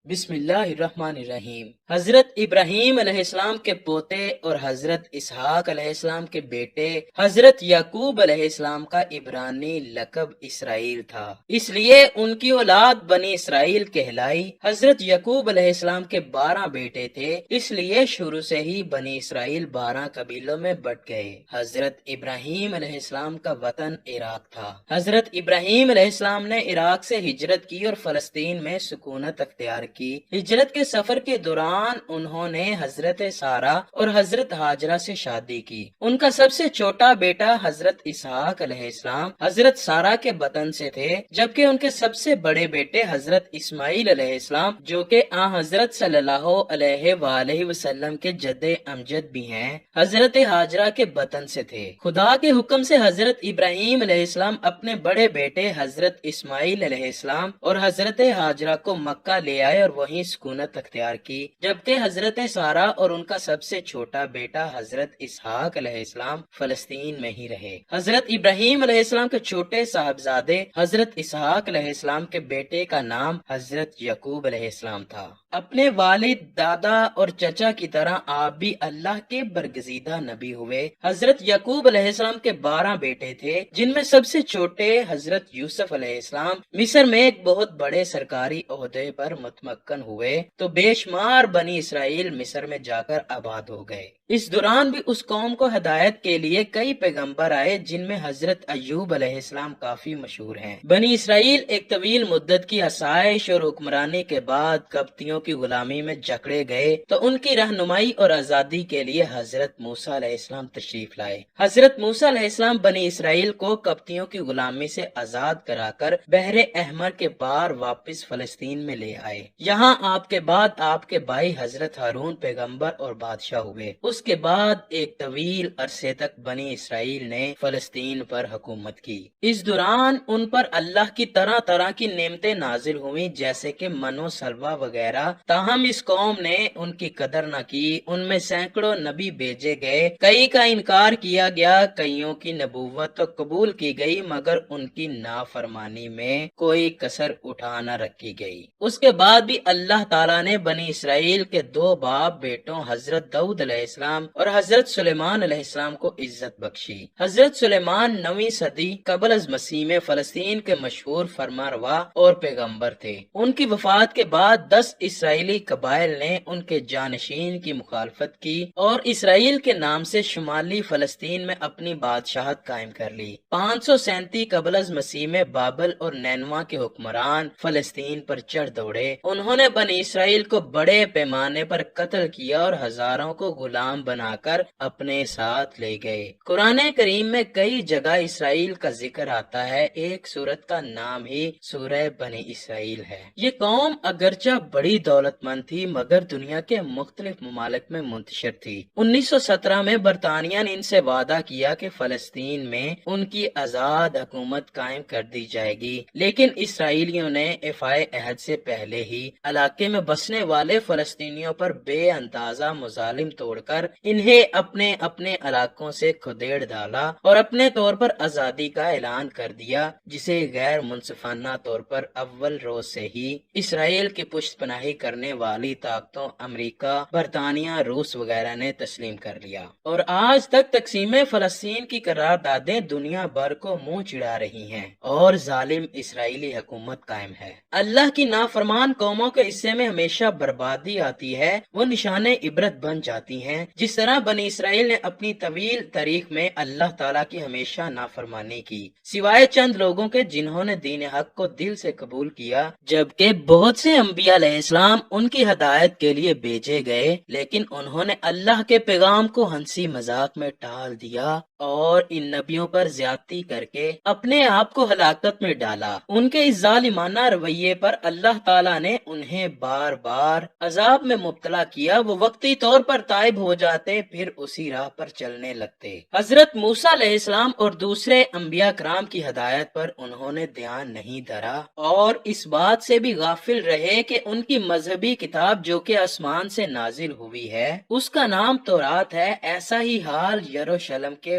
بسم اللہ الرحمن الرحیم۔ حضرت ابراہیم علیہ السلام کے پوتے اور حضرت اسحاق علیہ السلام کے بیٹے حضرت یعقوب علیہ السلام کا عبرانی لقب اسرائیل تھا، اس لیے ان کی اولاد بنی اسرائیل کہلائی۔ حضرت یعقوب علیہ السلام کے 12 بیٹے تھے، اس لیے شروع سے ہی بنی اسرائیل 12 قبیلوں میں بٹ گئے۔ حضرت ابراہیم علیہ السلام کا وطن عراق تھا۔ حضرت ابراہیم علیہ السلام نے عراق سے ہجرت کی اور فلسطین میں سکونت اختیار کی۔ ہجرت کے سفر کے دوران انہوں نے حضرت سارہ اور حضرت ہاجرہ سے شادی کی۔ ان کا سب سے چھوٹا بیٹا حضرت اسحاق علیہ السلام حضرت سارہ کے بطن سے تھے، جبکہ ان کے سب سے بڑے بیٹے حضرت اسماعیل علیہ السلام جو کہ حضرت صلی اللہ علیہ وآلہ وسلم کے جد امجد بھی ہیں، حضرت ہاجرہ کے بطن سے تھے۔ خدا کے حکم سے حضرت ابراہیم علیہ السلام اپنے بڑے بیٹے حضرت اسماعیل علیہ السلام اور حضرت ہاجرہ کو مکہ لے آئے اور وہیں سکونت اختیار کی، جبکہ حضرت سارہ اور ان کا سب سے چھوٹا بیٹا حضرت اسحاق علیہ السلام فلسطین میں ہی رہے۔ حضرت ابراہیم علیہ السلام کے چھوٹے صاحبزادے حضرت اسحاق علیہ السلام کے بیٹے کا نام حضرت یعقوب علیہ السلام تھا۔ اپنے والد، دادا اور چچا کی طرح آپ بھی اللہ کے برگزیدہ نبی ہوئے۔ حضرت یعقوب علیہ السلام کے 12 بیٹے تھے، جن میں سب سے چھوٹے حضرت یوسف علیہ السلام مصر میں ایک بہت بڑے سرکاری عہدے پر متمکن ہوئے تو بے شمار بنی اسرائیل مصر میں جا کر آباد ہو گئے۔ اس دوران بھی اس قوم کو ہدایت کے لیے کئی پیغمبر آئے، جن میں حضرت ایوب علیہ السلام کافی مشہور ہیں۔ بنی اسرائیل ایک طویل مدت کی آسائش اور حکمرانی کے بعد قبطیوں کی غلامی میں جکڑے گئے تو ان کی رہنمائی اور آزادی کے لیے حضرت موسیٰ علیہ السلام تشریف لائے۔ حضرت موسیٰ علیہ السلام بنی اسرائیل کو قبطیوں کی غلامی سے آزاد کرا کر بحر احمر کے پار واپس فلسطین میں لے آئے۔ یہاں آپ کے بعد آپ کے بھائی حضرت ہارون پیغمبر اور بادشاہ ہوئے۔ اس کے بعد ایک طویل عرصے تک بنی اسرائیل نے فلسطین پر حکومت کی۔ اس دوران ان پر اللہ کی طرح طرح کی نعمتیں نازل ہوئیں، جیسے کہ من و سلوہ وغیرہ، تاہم اس قوم نے ان کی قدر نہ کی۔ ان میں سینکڑوں نبی بھیجے گئے، کئی کا انکار کیا گیا، کئیوں کی نبوت تو قبول کی گئی، مگر ان کی نافرمانی میں کوئی کسر اٹھا نہ رکھی گئی۔ اس کے بعد بھی اللہ تعالیٰ نے بنی اسرائیل کے 2 باپ بیٹوں حضرت داؤد علیہ السلام اور حضرت سلیمان علیہ السلام کو عزت بخشی۔ حضرت سلیمان 9ویں صدی قبل از مسیح میں فلسطین کے مشہور فرمانروا اور پیغمبر تھے۔ ان کی وفات کے بعد 10 اسرائیلی قبائل نے ان کے جانشین کی مخالفت کی اور اسرائیل کے نام سے شمالی فلسطین میں اپنی بادشاہت قائم کر لی۔ 537 قبل از مسیح میں بابل اور نینوا کے حکمران فلسطین پر چڑھ دوڑے۔ انہوں نے بنی اسرائیل کو بڑے پیمانے پر قتل کیا اور ہزاروں کو غلام بنا کر اپنے ساتھ لے گئے۔ قرآن کریم میں کئی جگہ اسرائیل کا ذکر آتا ہے، ایک سورت کا نام ہی سورہ بنی اسرائیل ہے۔ یہ قوم اگرچہ بڑی دولت مند تھی، مگر دنیا کے مختلف ممالک میں منتشر تھی۔ 1917 میں برطانیہ نے ان سے وعدہ کیا کہ فلسطین میں ان کی آزاد حکومت قائم کر دی جائے گی، لیکن اسرائیلیوں نے ایفائے عہد سے پہلے ہی علاقے میں بسنے والے فلسطینیوں پر بے اندازہ مظالم توڑ کر انہیں اپنے اپنے علاقوں سے کھدیڑ ڈالا اور اپنے طور پر آزادی کا اعلان کر دیا، جسے غیر منصفانہ طور پر اول روز سے ہی اسرائیل کی پشت پناہی کرنے والی طاقتوں امریکہ، برطانیہ، روس وغیرہ نے تسلیم کر لیا، اور آج تک تقسیم فلسطین کی قراردادیں دنیا بھر کو منہ چڑھا رہی ہیں اور ظالم اسرائیلی حکومت قائم ہے۔ اللہ کی نافرمان قوموں کے حصے میں ہمیشہ بربادی آتی ہے، وہ نشان عبرت بن جاتی ہیں۔ جس طرح بنی اسرائیل نے اپنی طویل تاریخ میں اللہ تعالیٰ کی ہمیشہ نافرمانی کی، سوائے چند لوگوں کے جنہوں نے دین حق کو دل سے قبول کیا، جبکہ بہت سے انبیاء علیہ السلام ان کی ہدایت کے لیے بھیجے گئے، لیکن انہوں نے اللہ کے پیغام کو ہنسی مذاق میں ٹال دیا اور ان نبیوں پر زیادتی کر کے اپنے آپ کو ہلاکت میں ڈالا۔ ان کے اس ظالمانہ رویے پر اللہ تعالیٰ نے انہیں بار بار عذاب میں مبتلا کیا۔ وہ وقتی طور پر تائب ہو جاتے، پھر اسی راہ پر چلنے لگتے۔ حضرت موسیٰ علیہ السلام اور دوسرے انبیاء کرام کی ہدایت پر انہوں نے دھیان نہیں دھرا اور اس بات سے بھی غافل رہے کہ ان کی مذہبی کتاب جو کہ آسمان سے نازل ہوئی ہے، اس کا نام تورات ہے۔ ایسا ہی حال یروشلم کے